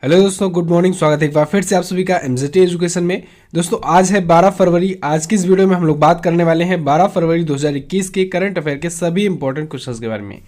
Hello दोस्तों, good morning. स्वागत है एक बार फिर से आप सभी का एमजेटी एजुकेशन में। दोस्तों आज है 12 फरवरी। आज की इस वीडियो में हम लोग बात करने वाले हैं 12 फरवरी 2021 के करंट अफेयर के सभी इंपॉर्टेंट क्वेश्चंस के बारे में।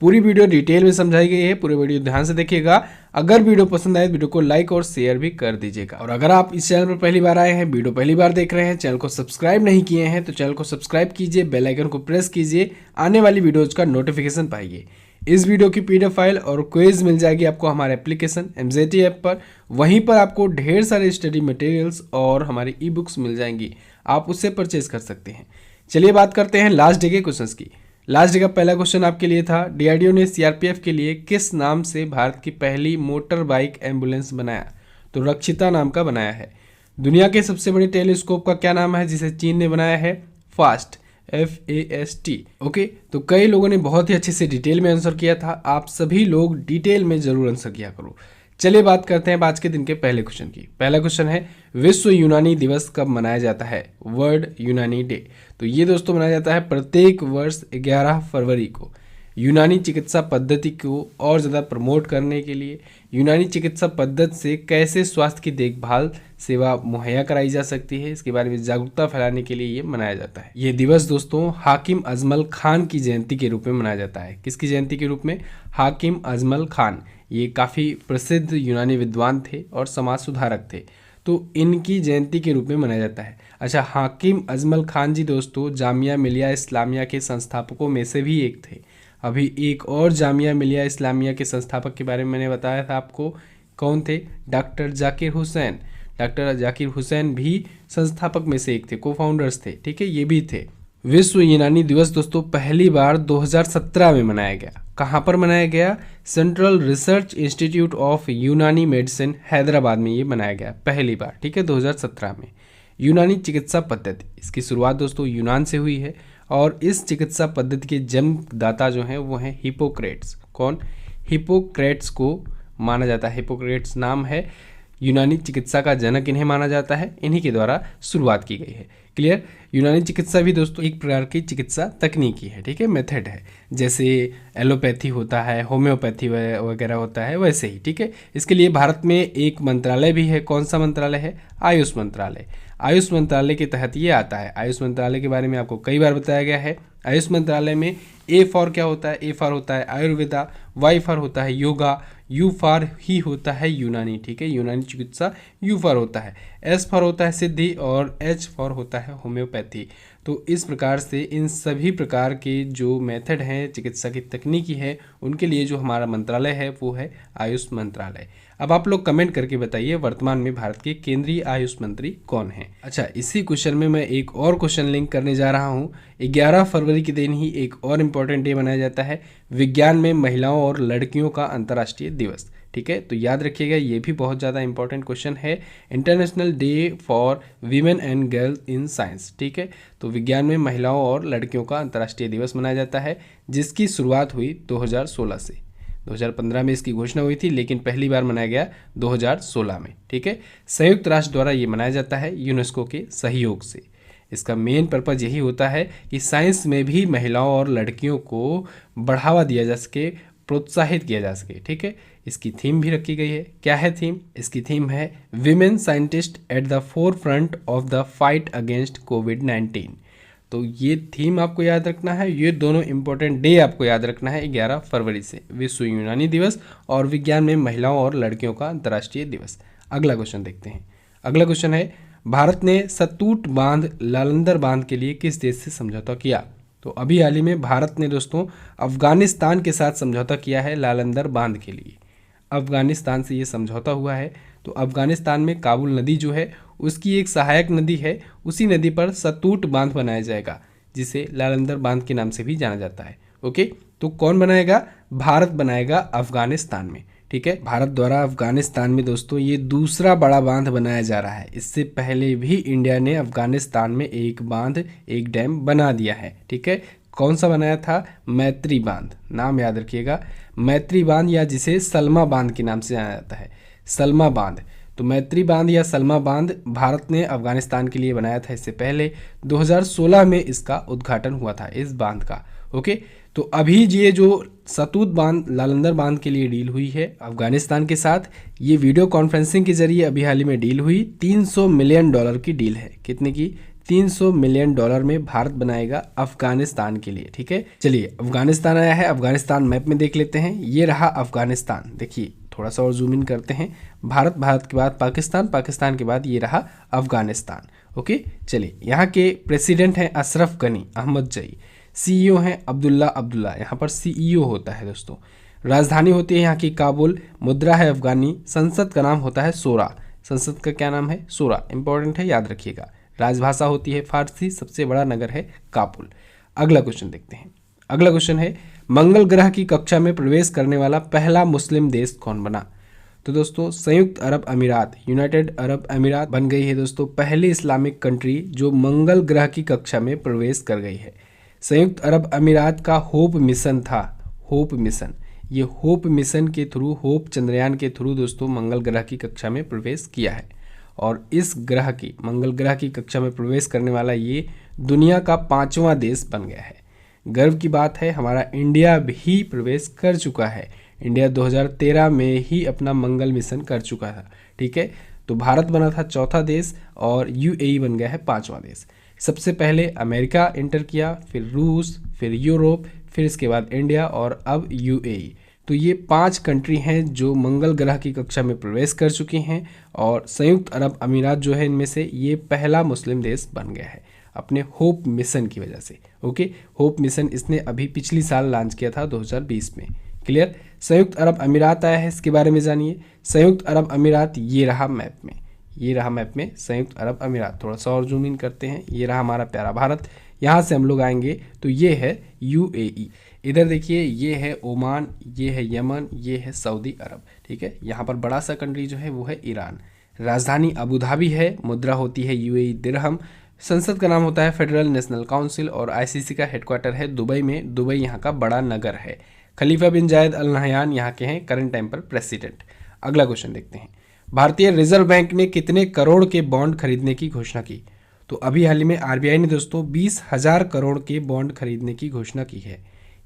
पूरी वीडियो डिटेल में समझाई गई है, पूरी वीडियो ध्यान से देखिएगा। अगर वीडियो पसंद आए तो वीडियो को लाइक और शेयर भी कर दीजिएगा। और अगर आप इस चैनल पर पहली बार आए हैं, वीडियो पहली बार देख रहे हैं, चैनल को सब्सक्राइब नहीं किए हैं तो चैनल को सब्सक्राइब कीजिए, बेल आइकन को प्रेस कीजिए, आने वाली वीडियोज का नोटिफिकेशन पाइए। इस वीडियो की पीडीएफ फाइल और क्विज मिल जाएगी आपको हमारे एप्लीकेशन एमजेटी ऐप पर। वहीं पर आपको ढेर सारे स्टडी मटेरियल्स और हमारी ई बुक्स मिल जाएंगी, आप उससे परचेज कर सकते हैं। चलिए बात करते हैं लास्ट डे के क्वेश्चंस की। लास्ट डे का पहला क्वेश्चन आपके लिए था, डीआरडीओ ने सीआरपीएफ के लिए किस नाम से भारत की पहली मोटर बाइक एम्बुलेंस बनाया? तो रक्षिता नाम का बनाया है। दुनिया के सबसे बड़े टेलीस्कोप का क्या नाम है जिसे चीन ने बनाया है? Fast, FAST। ओके, तो कई लोगों ने बहुत ही अच्छे से डिटेल में आंसर किया था। आप सभी लोग डिटेल में जरूर आंसर किया करो। चलिए बात करते हैं आज के दिन के पहले क्वेश्चन की। पहला क्वेश्चन है, विश्व यूनानी दिवस कब मनाया जाता है? वर्ल्ड यूनानी डे। तो ये दोस्तों मनाया जाता है प्रत्येक वर्ष 11 फरवरी को। यूनानी चिकित्सा पद्धति को और ज़्यादा प्रमोट करने के लिए, यूनानी चिकित्सा पद्धति से कैसे स्वास्थ्य की देखभाल सेवा मुहैया कराई जा सकती है, इसके बारे में जागरूकता फैलाने के लिए ये मनाया जाता है। ये दिवस दोस्तों हाकिम अजमल खान की जयंती के रूप में मनाया जाता है। किसकी जयंती के रूप में? हाकिम अजमल खान। ये काफ़ी प्रसिद्ध यूनानी विद्वान थे और समाज सुधारक थे, तो इनकी जयंती के रूप में मनाया जाता है। अच्छा, हाकिम अजमल खान जी दोस्तों जामिया मिलिया इस्लामिया के संस्थापकों में से भी एक थे। अभी एक और जामिया मिलिया इस्लामिया के संस्थापक के बारे में मैंने बताया था आपको, कौन थे? डॉक्टर जाकिर हुसैन। डॉक्टर जाकिर हुसैन भी संस्थापक में से एक थे, को फाउंडर्स थे, ठीक है, ये भी थे। विश्व यूनानी दिवस दोस्तों पहली बार 2017 में मनाया गया। कहाँ पर मनाया गया? सेंट्रल रिसर्च इंस्टीट्यूट ऑफ यूनानी मेडिसिन हैदराबाद में ये मनाया गया पहली बार, ठीक है, 2017 में। यूनानी चिकित्सा पद्धति, इसकी शुरुआत दोस्तों यूनान से हुई है और इस चिकित्सा पद्धति के जन्मदाता जो हैं वो हैं हिपोक्रेट्स। कौन? हिपोक्रेट्स को माना जाता है, हिपोक्रेट्स नाम है, यूनानी चिकित्सा का जनक इन्हें माना जाता है। इन्हीं के द्वारा शुरुआत की गई है। क्लियर? यूनानी चिकित्सा भी दोस्तों एक प्रकार की चिकित्सा तकनीकी है, ठीक है, मेथड है। जैसे एलोपैथी होता है, होम्योपैथी वगैरह होता है, वैसे ही, ठीक है। इसके लिए भारत में एक मंत्रालय भी है। कौन सा मंत्रालय है? आयुष मंत्रालय। आयुष मंत्रालय के तहत ये आता है। आयुष मंत्रालय के बारे में आपको कई बार बताया गया है। आयुष मंत्रालय में ए फॉर क्या होता है? ए फॉर होता है आयुर्वेदा, वाई फॉर होता है योगा, यू फॉर ही होता है यूनानी, ठीक है, यूनानी चिकित्सा यू फॉर होता है, एस फॉर होता है सिद्धि और एच फॉर होता है होम्योपैथी। तो इस प्रकार से इन सभी प्रकार के जो मेथड हैं, चिकित्सा की तकनीकी है, उनके लिए जो हमारा मंत्रालय है वो है आयुष मंत्रालय। अब आप लोग कमेंट करके बताइए वर्तमान में भारत के केंद्रीय आयुष मंत्री कौन हैं। अच्छा, इसी क्वेश्चन में मैं एक और क्वेश्चन लिंक करने जा रहा हूँ। 11 फरवरी के दिन ही एक और इम्पॉर्टेंट डे मनाया जाता है, विज्ञान में महिलाओं और लड़कियों का अंतर्राष्ट्रीय दिवस, ठीक है। तो याद रखिएगा, ये भी बहुत ज़्यादा इंपॉर्टेंट क्वेश्चन है। International day for women and girls in science, ठीक है। तो विज्ञान में महिलाओं और लड़कियों का अंतर्राष्ट्रीय दिवस मनाया जाता है, जिसकी शुरुआत हुई 2016 से। 2015 में इसकी घोषणा हुई थी, लेकिन पहली बार मनाया गया 2016 में, ठीक है। संयुक्त राष्ट्र द्वारा ये मनाया जाता है यूनेस्को के सहयोग से। इसका मेन पर्पज़ यही होता है कि साइंस में भी महिलाओं और लड़कियों को बढ़ावा दिया जा सके, प्रोत्साहित किया जा सके, ठीक है। इसकी थीम भी रखी गई है। क्या है थीम? इसकी थीम है women scientist at the forefront of the fight against कोविड-19। तो ये थीम आपको याद रखना है। ये दोनों इंपॉर्टेंट डे आपको याद रखना है 11 फरवरी से, विश्व यूनानी दिवस और विज्ञान में महिलाओं और लड़कियों का अंतर्राष्ट्रीय दिवस। अगला क्वेश्चन देखते हैं। अगला क्वेश्चन है, भारत ने सतूट बांध लालंदर बांध के लिए किस देश से समझौता किया? तो अभी हाल ही में भारत ने दोस्तों अफगानिस्तान के साथ समझौता किया है लालंदर बांध के लिए। अफगानिस्तान से ये समझौता हुआ है। तो अफगानिस्तान में काबुल नदी जो है उसकी एक सहायक नदी है, उसी नदी पर सतूट बांध बनाया जाएगा, जिसे लालंदर बांध के नाम से भी जाना जाता है। ओके, तो कौन बनाएगा? भारत बनाएगा अफगानिस्तान में, ठीक है। भारत द्वारा अफगानिस्तान में दोस्तों ये दूसरा बड़ा बांध बनाया जा रहा है। इससे पहले भी इंडिया ने अफगानिस्तान में एक बांध, एक डैम बना दिया है, ठीक है। कौन सा बनाया था? मैत्री बांध, नाम याद रखिएगा, मैत्री बांध, या जिसे सलमा बांध के नाम से जाना जाता है, सलमा बांध। तो मैत्री बांध या सलमा बांध भारत ने अफगानिस्तान के लिए बनाया था। इससे पहले 2016 में इसका उद्घाटन हुआ था, इस बांध का। ओके, तो अभी ये जो सतूत बांध लालंदर बांध के लिए डील हुई है अफगानिस्तान के साथ, ये वीडियो कॉन्फ्रेंसिंग के जरिए अभी हाल ही में डील हुई। $300 मिलियन की डील है। कितने की? $300 मिलियन में भारत बनाएगा अफगानिस्तान के लिए। ठीक है, चलिए अफगानिस्तान आया है, अफगानिस्तान मैप में देख लेते हैं। ये रहा अफगानिस्तान, देखिए थोड़ा सा और जूम इन करते हैं। भारत, भारत के बाद पाकिस्तान, पाकिस्तान के बाद ये रहा अफगानिस्तान। ओके, चलिए यहाँ के प्रेसिडेंट हैं अशरफ गनी अहमदजई, सीईओ हैं अब्दुल्ला, यहाँ पर सीईओ होता है दोस्तों। राजधानी होती है यहाँ की काबुल, मुद्रा है अफगानी, संसद का नाम होता है शोरा। संसद का क्या नाम है? शोरा। इंपॉर्टेंट है, याद रखिएगा। राजभाषा होती है फारसी, सबसे बड़ा नगर है काबुल। अगला क्वेश्चन देखते हैं। अगला क्वेश्चन है, मंगल ग्रह की कक्षा में प्रवेश करने वाला पहला मुस्लिम देश कौन बना? तो दोस्तों संयुक्त अरब अमीरात, यूनाइटेड अरब अमीरात बन गई है दोस्तों पहली इस्लामिक कंट्री जो मंगल ग्रह की कक्षा में प्रवेश कर गई है। संयुक्त अरब अमीरात का होप मिशन था, होप मिशन। ये होप मिशन के थ्रू, होप चंद्रयान के थ्रू दोस्तों मंगल ग्रह की कक्षा में प्रवेश किया है। और इस ग्रह की, मंगल ग्रह की कक्षा में प्रवेश करने वाला ये दुनिया का 5वां देश बन गया है। गर्व की बात है, हमारा इंडिया भी प्रवेश कर चुका है। इंडिया 2013 में ही अपना मंगल मिशन कर चुका था। ठीक है, तो भारत बना था 4था देश और यूएई बन गया है 5वां देश। सबसे पहले अमेरिका एंटर किया, फिर रूस, फिर यूरोप, फिर इसके बाद इंडिया और अब यूएई। तो ये 5 कंट्री हैं जो मंगल ग्रह की कक्षा में प्रवेश कर चुकी हैं और संयुक्त अरब अमीरात जो है इनमें से ये पहला मुस्लिम देश बन गया है अपने होप मिशन की वजह से। ओके, होप मिशन इसने अभी पिछली साल लॉन्च किया था 2020 में। क्लियर? संयुक्त अरब अमीरात आया है, इसके बारे में जानिए। संयुक्त अरब अमीरात ये रहा मैप में, ये रहा मैप में संयुक्त अरब अमीरात। थोड़ा सा और जूम इन करते हैं। ये रहा हमारा प्यारा भारत। यहाँ से हम लोग आएंगे तो ये है यूएई। इधर देखिए, ये है ओमान, ये है यमन, ये है सऊदी अरब। ठीक है, यहाँ पर बड़ा सा कंट्री जो है वो है ईरान। राजधानी अबू धाबी है, मुद्रा होती है यूएई दिरहम। संसद का नाम होता है फेडरल नेशनल काउंसिल और आईसीसी का हेडक्वार्टर है दुबई में। दुबई यहाँ का बड़ा नगर है। खलीफा बिन जायद अल नहयान यहाँ के हैं करंट टाइम पर प्रेसिडेंट। अगला क्वेश्चन देखते हैं। भारतीय रिजर्व बैंक ने कितने करोड़ के बॉन्ड खरीदने की घोषणा की? तो अभी हाल ही में आरबीआई ने दोस्तों 20,000 करोड़ के बॉन्ड खरीदने की घोषणा की है।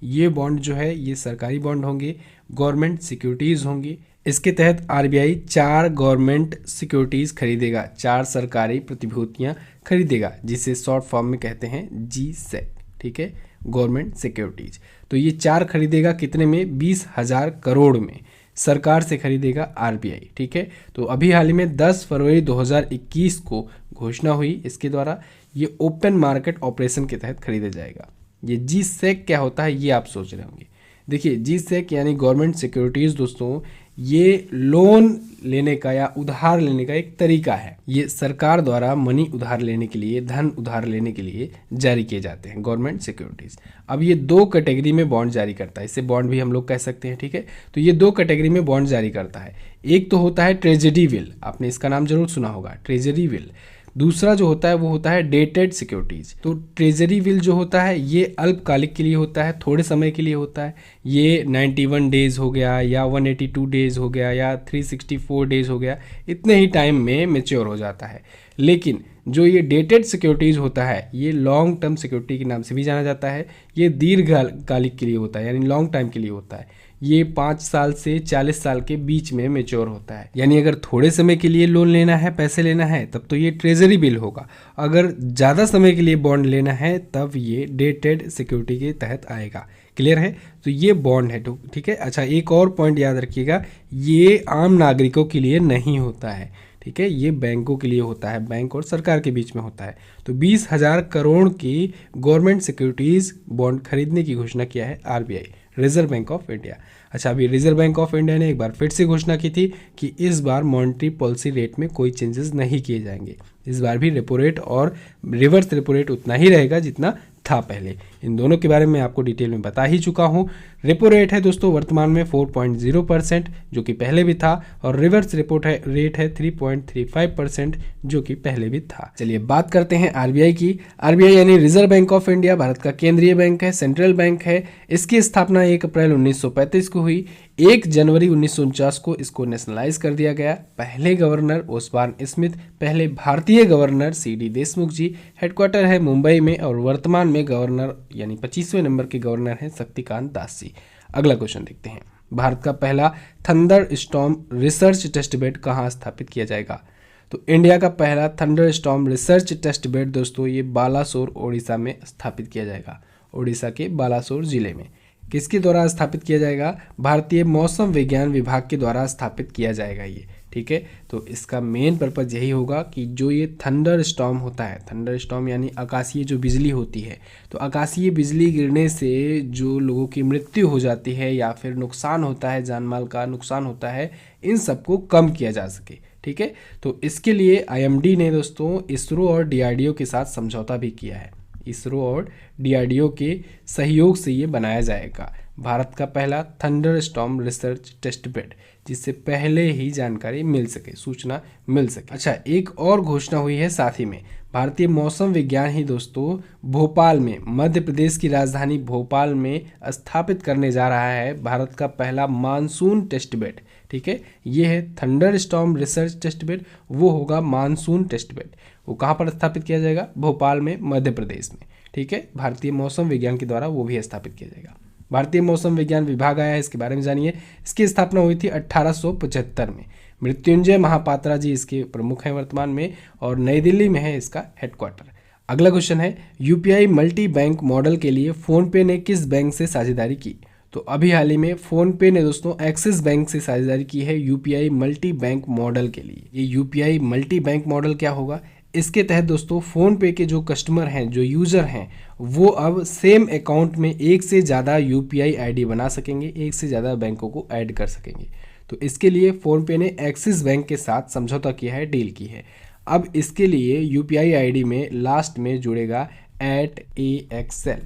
ये बॉन्ड जो है ये सरकारी बॉन्ड होंगे, गवर्नमेंट सिक्योरिटीज़ होंगी। इसके तहत आरबीआई 4 गवर्नमेंट सिक्योरिटीज़ खरीदेगा, 4 सरकारी प्रतिभूतियाँ खरीदेगा, जिसे शॉर्ट फॉर्म में कहते हैं GSEC। ठीक है, गवर्नमेंट सिक्योरिटीज़। तो ये 4 खरीदेगा कितने में? 20,000 करोड़ में सरकार से खरीदेगा आरबीआई। ठीक है, तो अभी हाल ही में 10 फरवरी 2021 को घोषणा हुई इसके द्वारा। ये ओपन मार्केट ऑपरेशन के तहत खरीदा जाएगा। ये GSEC क्या होता है ये आप सोच रहे होंगे। देखिए GSEC यानी गवर्नमेंट सिक्योरिटीज़ दोस्तों, ये लोन लेने का या उधार लेने का एक तरीका है। ये सरकार द्वारा मनी उधार लेने के लिए, धन उधार लेने के लिए जारी किए जाते हैं गवर्नमेंट सिक्योरिटीज़। अब ये 2 कैटेगरी में बॉन्ड जारी करता है, इसे बॉन्ड भी हम लोग कह सकते हैं। ठीक है, तो ये 2 कैटेगरी में बॉन्ड जारी करता है। एक तो होता है ट्रेजरी बिल, आपने इसका नाम जरूर सुना होगा, ट्रेजरी बिल। दूसरा जो होता है वो होता है डेटेड सिक्योरिटीज़। तो ट्रेजरी बिल जो होता है ये अल्पकालिक के लिए होता है, थोड़े समय के लिए होता है। ये 91 डेज़ हो गया या 182 डेज़ हो गया या 364 डेज़ हो गया, इतने ही टाइम में मेच्योर हो जाता है। लेकिन जो ये डेटेड सिक्योरिटीज़ होता है ये लॉन्ग टर्म सिक्योरिटी के नाम से भी जाना जाता है। ये दीर्घकालिक के लिए होता है, यानी लॉन्ग टाइम के लिए होता है। ये 5 साल से 40 साल के बीच में मेच्योर होता है। यानी अगर थोड़े समय के लिए लोन लेना है, पैसे लेना है, तब तो ये ट्रेजरी बिल होगा। अगर ज़्यादा समय के लिए बॉन्ड लेना है तब ये डेटेड सिक्योरिटी के तहत आएगा। क्लियर है? तो ये बॉन्ड है। ठीक है, अच्छा एक और पॉइंट याद रखिएगा, ये आम नागरिकों के लिए नहीं होता है। ठीक है, ये बैंकों के लिए होता है, बैंक और सरकार के बीच में होता है। तो 20,000 करोड़ की गवर्नमेंट सिक्योरिटीज़ बॉन्ड खरीदने की घोषणा किया है RBI, reserve bank of India. अच्छा, अभी रिजर्व बैंक ऑफ इंडिया ने एक बार फिर से घोषणा की थी कि इस बार मॉनेटरी पॉलिसी रेट में कोई चेंजेस नहीं किए जाएंगे। इस बार भी रेपो रेट और रिवर्स रेपो रेट उतना ही रहेगा जितना था पहले। इन दोनों के बारे में आपको डिटेल में बता ही चुका हूँ। रेपो रेट है दोस्तों वर्तमान में 4.0% जो कि पहले भी था, और रिवर्स रेपो रेट है 3.35% जो कि पहले भी था। चलिए बात करते हैं आरबीआई की। आरबीआई यानी reserve bank of India Bharat का केंद्रीय बैंक है, सेंट्रल बैंक है। इसकी स्थापना 1 अप्रैल 1935 को हुई। 1 जनवरी 1949 को इसको नेशनलाइज कर दिया गया। पहले गवर्नर ओस्मान स्मिथ, पहले भारतीय गवर्नर CD देशमुख जी। हेडक्वार्टर है मुंबई में और वर्तमान में गवर्नर यानी 25वें नंबर के गवर्नर हैं शक्तिकांत दास जी। अगला क्वेश्चन देखते हैं, भारत का पहला thunder storm research test bed कहाँ स्थापित किया जाएगा? तो इंडिया का पहला thunder storm research test bed दोस्तों ये बालासोर ओडिशा में स्थापित किया जाएगा। ओडिशा के बालासोर जिले में। किसके द्वारा स्थापित किया जाएगा? भारतीय मौसम विज्ञान विभाग के द्वारा स्थापित किया जाएगा ये, ठीक है। तो इसका मेन पर्पज यही होगा कि जो ये थंडर स्टॉर्म होता है, थंडर स्टॉर्म यानी आकाशीय जो बिजली होती है, तो आकाशीय बिजली गिरने से जो लोगों की मृत्यु हो जाती है या फिर नुकसान होता है, जान माल का नुकसान होता है, इन सबको कम किया जा सके, ठीक है। तो इसके लिए IMD ने दोस्तों इसरो और DRDO के साथ समझौता भी किया है। इसरो और DRDO के सहयोग से ये बनाया जाएगा भारत का पहला thunder storm research test bed, जिससे पहले ही जानकारी मिल सके, सूचना मिल सके। अच्छा, एक और घोषणा हुई है साथ ही में, भारतीय मौसम विज्ञान ही दोस्तों भोपाल में, मध्य प्रदेश की राजधानी भोपाल में स्थापित करने जा रहा है भारत का पहला मानसून टेस्ट बेड, ठीक है। ये है thunder storm research test bed, वो होगा मानसून टेस्ट बेड। वो कहाँ पर स्थापित किया जाएगा? भोपाल में, मध्य प्रदेश में, ठीक है। भारतीय मौसम विज्ञान के द्वारा वो भी स्थापित किया जाएगा। भारतीय मौसम विज्ञान विभाग आया है, इसके बारे में जानिए। इसकी स्थापना हुई थी 1875 में। मृत्युंजय महापात्रा जी इसके प्रमुख हैं वर्तमान में, और नई दिल्ली में है इसका हेडक्वार्टर। अगला क्वेश्चन है, UPI मल्टी बैंक मॉडल के लिए फोनपे ने किस बैंक से साझेदारी की? तो अभी हाल ही में फोनपे ने दोस्तों एक्सिस बैंक से साझेदारी की है UPI मल्टी बैंक मॉडल के लिए। ये UPI मल्टी बैंक मॉडल क्या होगा? इसके तहत दोस्तों फ़ोन पे के जो कस्टमर हैं, जो यूज़र हैं, वो अब सेम अकाउंट में एक से ज़्यादा UPI ID बना सकेंगे, एक से ज़्यादा बैंकों को ऐड कर सकेंगे। तो इसके लिए फ़ोनपे ने एक्सिस बैंक के साथ समझौता किया है, डील की है। अब इसके लिए UPI ID में लास्ट में जुड़ेगा @AXL।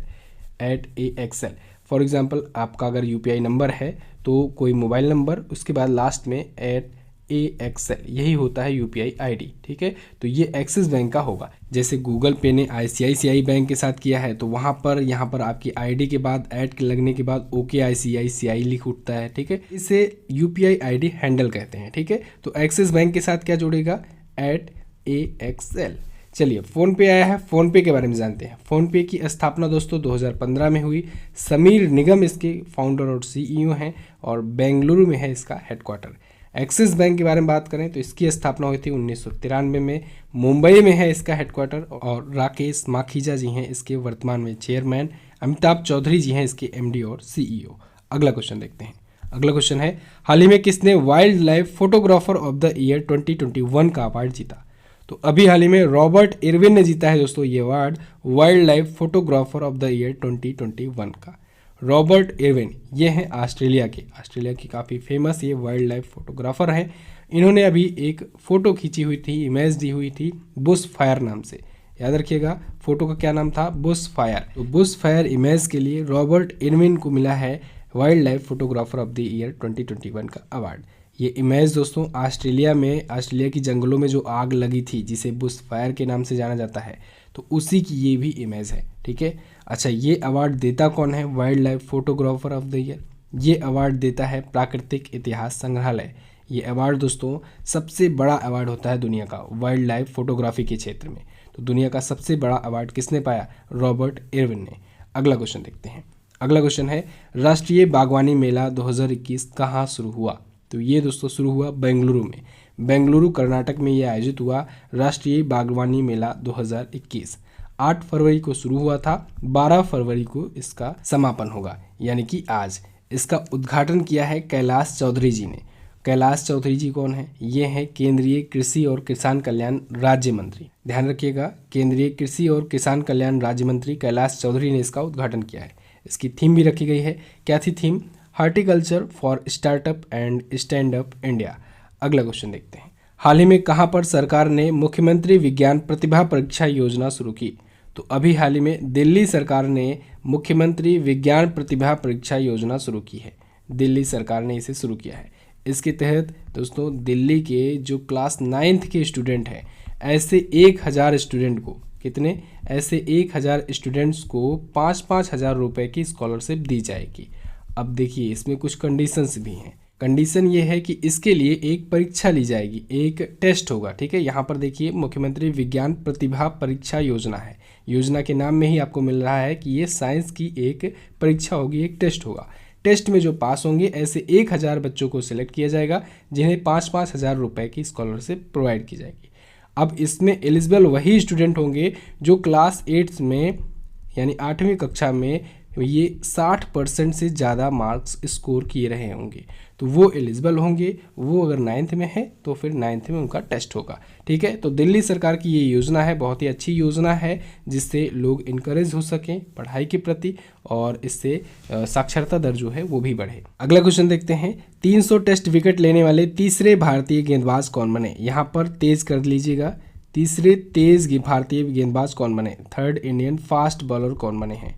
फॉर एग्जाम्पल आपका अगर UPI नंबर है तो कोई मोबाइल नंबर, उसके बाद लास्ट में @AXL, यही होता है UPI ID, ठीक है। तो ये एक्सिस बैंक का होगा। जैसे गूगल पे ने ICICI बैंक के साथ किया है, तो वहाँ पर यहाँ पर आपकी ID के बाद ऐड लगने के बाद OK ICICI लिख उठता है, ठीक है। इसे UPI ID हैंडल कहते हैं, ठीक है। तो एक्सिस बैंक के साथ क्या जुड़ेगा? @AXL। चलिए, फ़ोनपे आया है, फ़ोनपे के बारे में जानते हैं। फ़ोनपे की स्थापना दोस्तों 2015 में हुई। समीर निगम इसके फाउंडर और CEO हैं, और बेंगलुरु में है इसका हेडक्वार्टर। एक्सिस बैंक के बारे में बात करें तो इसकी स्थापना हुई थी 1993 में। मुंबई में है इसका हेडक्वार्टर, और राकेश माखीजा जी हैं इसके वर्तमान में चेयरमैन। अमिताभ चौधरी जी हैं इसके MD और CEO। अगला क्वेश्चन देखते हैं। अगला क्वेश्चन है, हाल ही में किसने wild life photographer of the year 2021 का अवार्ड जीता? तो अभी हाल ही में रॉबर्ट इरविन ने जीता है दोस्तों ये award, wild life photographer of the year 2021 का। रॉबर्ट इरविन ये हैं ऑस्ट्रेलिया की काफ़ी फेमस ये वाइल्ड लाइफ फोटोग्राफर हैं। इन्होंने अभी एक फ़ोटो खींची हुई थी, इमेज दी हुई थी बुश फायर नाम से। याद रखिएगा, फोटो का क्या नाम था? Bush fire. तो बुश फायर इमेज के लिए रॉबर्ट इरविन को मिला है wild life photographer of the year 2021 का अवार्ड। ये इमेज दोस्तों ऑस्ट्रेलिया की जंगलों में जो आग लगी थी, जिसे बुश फायर के नाम से जाना जाता है, तो उसी की ये भी इमेज है, ठीक है। अच्छा, ये अवार्ड देता कौन है? Wild life photographer of the year. ये अवार्ड देता है प्राकृतिक इतिहास संग्रहालय। ये अवार्ड दोस्तों सबसे बड़ा अवार्ड होता है दुनिया का वाइल्ड लाइफ फोटोग्राफी के क्षेत्र में। तो दुनिया का सबसे बड़ा अवार्ड किसने पाया? रॉबर्ट इरविन ने। अगला क्वेश्चन देखते हैं। अगला क्वेश्चन है, राष्ट्रीय बागवानी मेला 2021 कहाँ शुरू हुआ? तो ये दोस्तों शुरू हुआ बेंगलुरु में। बेंगलुरु कर्नाटक में ये आयोजित हुआ राष्ट्रीय बागवानी मेला 2021। 8 फरवरी को शुरू हुआ था, 12 फरवरी को इसका समापन होगा, यानी कि आज। इसका उद्घाटन किया है कैलाश चौधरी जी ने। कैलाश चौधरी जी कौन है? ये हैं केंद्रीय कृषि और किसान कल्याण राज्य मंत्री। ध्यान रखिएगा, केंद्रीय कृषि और किसान कल्याण राज्य मंत्री कैलाश चौधरी ने इसका उद्घाटन किया है। इसकी थीम भी रखी गई है। क्या थी theme? Horticulture for startup and stand up India. अगला क्वेश्चन देखते हैं। हाल ही में कहां पर सरकार ने मुख्यमंत्री विज्ञान प्रतिभा परीक्षा योजना शुरू की? तो अभी हाल ही में दिल्ली सरकार ने मुख्यमंत्री विज्ञान प्रतिभा परीक्षा योजना शुरू की है। दिल्ली सरकार ने इसे शुरू किया है। इसके तहत दोस्तों दिल्ली के जो क्लास 9th के स्टूडेंट हैं, ऐसे 1000 स्टूडेंट को, कितने? ऐसे 1000 स्टूडेंट्स को 5-5 हज़ार रुपये की स्कॉलरशिप दी जाएगी। अब देखिए, इसमें कुछ कंडीशंस भी हैं। कंडीशन ये है कि इसके लिए एक परीक्षा ली जाएगी, एक टेस्ट होगा, ठीक है। यहाँ पर देखिए, मुख्यमंत्री विज्ञान प्रतिभा परीक्षा योजना है। योजना के नाम में ही आपको मिल रहा है कि ये साइंस की एक परीक्षा होगी, एक टेस्ट होगा। टेस्ट में जो पास होंगे ऐसे 1000 बच्चों को सिलेक्ट किया जाएगा जिन्हें 5-5 हज़ार रुपये की स्कॉलरशिप प्रोवाइड की जाएगी। अब इसमें एलिजिबल वही स्टूडेंट होंगे जो क्लास 8 में यानी 8वीं कक्षा में ये 60% से ज़्यादा मार्क्स स्कोर किए रहे होंगे, तो वो एलिजिबल होंगे। वो अगर 9th में है तो फिर 9th में उनका टेस्ट होगा। ठीक है, तो दिल्ली सरकार की ये योजना है, बहुत ही अच्छी योजना है जिससे लोग इनकरेज हो सकें पढ़ाई के प्रति और इससे साक्षरता दर जो है वो भी बढ़े। अगला क्वेश्चन देखते हैं, 300 टेस्ट विकेट लेने वाले तीसरे भारतीय गेंदबाज कौन बने? यहाँ पर तेज कर लीजिएगा, तीसरे तेज भारतीय गेंदबाज कौन बने? थर्ड इंडियन फास्ट बॉलर कौन बने हैं?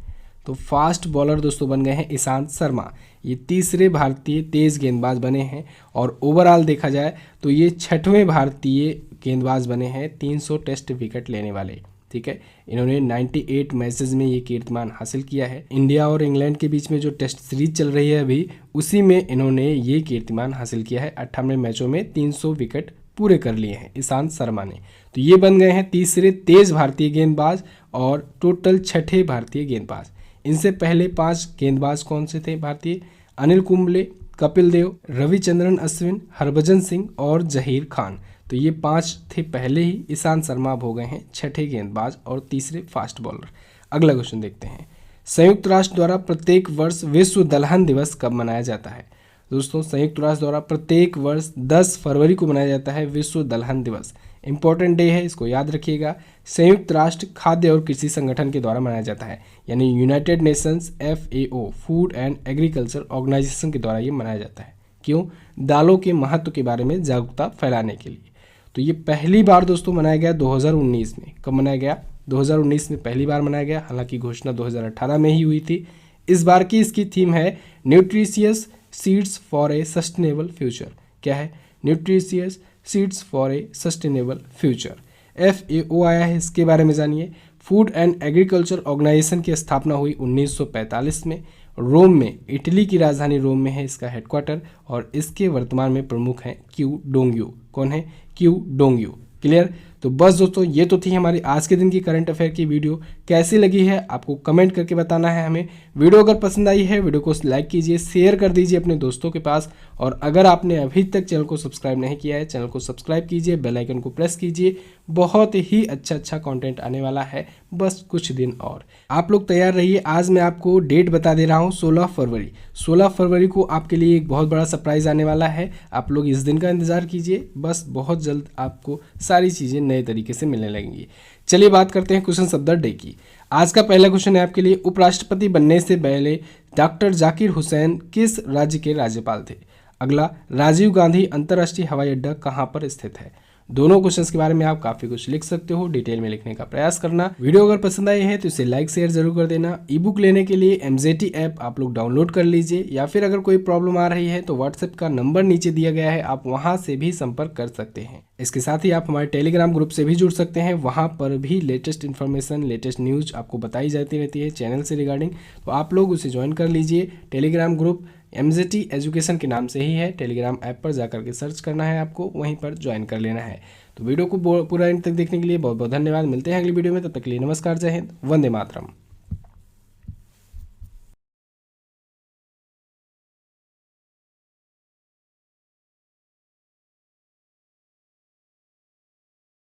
तो फास्ट बॉलर दोस्तों बन गए हैं ईशांत शर्मा। ये तीसरे भारतीय तेज गेंदबाज बने हैं और ओवरऑल देखा जाए तो ये 6वें भारतीय गेंदबाज बने हैं 300 टेस्ट विकेट लेने वाले। ठीक है, इन्होंने 98 मैचेस में ये कीर्तिमान हासिल किया है। इंडिया और इंग्लैंड के बीच में जो टेस्ट सीरीज चल रही है अभी, उसी में इन्होंने ये कीर्तिमान हासिल किया है। 58 मैचों में 300 विकेट पूरे कर लिए हैं ईशांत शर्मा ने। तो ये बन गए हैं तीसरे तेज भारतीय गेंदबाज और टोटल 6ठे भारतीय गेंदबाज। इनसे पहले 5 गेंदबाज कौन से थे भारतीय? अनिल कुंबले, कपिल देव, रविचंद्रन अश्विन, हरभजन सिंह और जहीर खान। तो ये 5 थे पहले ही। ईशांत शर्मा अब हो गए हैं 6ठे गेंदबाज और तीसरे फास्ट बॉलर। अगला क्वेश्चन देखते हैं, संयुक्त राष्ट्र द्वारा प्रत्येक वर्ष विश्व दलहन दिवस कब मनाया जाता है? दोस्तों, संयुक्त राष्ट्र द्वारा प्रत्येक वर्ष 10 फरवरी को मनाया जाता है विश्व दलहन दिवस। इंपॉर्टेंट डे है, इसको याद रखिएगा। संयुक्त राष्ट्र खाद्य और कृषि संगठन के द्वारा मनाया जाता है, यानी United Nations FAO food and agriculture organization के द्वारा ये मनाया जाता है। क्यों? दालों के महत्व के बारे में जागरूकता फैलाने के लिए। तो ये पहली बार दोस्तों मनाया गया 2019 में। कब मनाया गया? 2019 में पहली बार मनाया गया, हालांकि घोषणा 2018 में ही हुई थी। इस बार की इसकी थीम है nutritious seeds for a sustainable future. क्या है? Nutritious seeds for a sustainable future. FAO आया है, इसके बारे में जानिए। फूड एंड एग्रीकल्चर ऑर्गेनाइजेशन की स्थापना हुई 1945 में। रोम में, इटली की राजधानी रोम में है इसका हेडक्वार्टर और इसके वर्तमान में प्रमुख हैं क्यू डोंग्यू। कौन है? Q Dongyu. क्लियर? तो बस दोस्तों, ये तो थी हमारी आज के दिन की करंट अफेयर की वीडियो। कैसी लगी है आपको कमेंट करके बताना है हमें। वीडियो अगर पसंद आई है, वीडियो को लाइक कीजिए, शेयर कर दीजिए अपने दोस्तों के पास। और अगर आपने अभी तक चैनल को सब्सक्राइब नहीं किया है, चैनल को सब्सक्राइब कीजिए, बेल आइकन को प्रेस कीजिए। बहुत ही अच्छा कंटेंट आने वाला है, बस कुछ दिन और आप लोग तैयार रहिए। आज मैं आपको डेट बता दे रहा हूँ, 16 फरवरी। 16 फरवरी को आपके लिए एक बहुत बड़ा सरप्राइज आने वाला है। आप लोग इस दिन का इंतजार कीजिए, बस बहुत जल्द आपको सारी चीज़ें नए तरीके से मिलने लगेंगी। चलिए बात करते हैं क्वेश्चन ऑफ द डे की। आज का पहला क्वेश्चन है आपके लिए, उपराष्ट्रपति बनने से पहले डॉक्टर जाकिर हुसैन किस राज्य के राज्यपाल थे? अगला, राजीव गांधी अंतर्राष्ट्रीय हवाई अड्डा कहाँ पर स्थित है? दोनों क्वेश्चंस के बारे में आप काफी कुछ लिख सकते हो, डिटेल में लिखने का प्रयास करना। वीडियो अगर पसंद आई है तो इसे लाइक शेयर जरूर कर देना। ई बुक लेने के लिए MZT ऐप आप लोग डाउनलोड कर लीजिए, या फिर अगर कोई प्रॉब्लम आ रही है तो व्हाट्सएप का नंबर नीचे दिया गया है, आप वहां से भी संपर्क कर सकते हैं। इसके साथ ही आप हमारे टेलीग्राम ग्रुप से भी जुड़ सकते हैं, वहां पर भी लेटेस्ट इन्फॉर्मेशन, लेटेस्ट न्यूज आपको बताई जाती रहती है चैनल से रिगार्डिंग, तो आप लोग उसे ज्वाइन कर लीजिए। टेलीग्राम ग्रुप MZT एजुकेशन के नाम से ही है, टेलीग्राम ऐप पर जाकर के सर्च करना है आपको, वहीं पर ज्वाइन कर लेना है। तो वीडियो को पूरा एंड तक देखने के लिए बहुत बहुत धन्यवाद। मिलते हैं अगली वीडियो में, तब तक के लिए नमस्कार, जय हिंद, वंदे मातरम।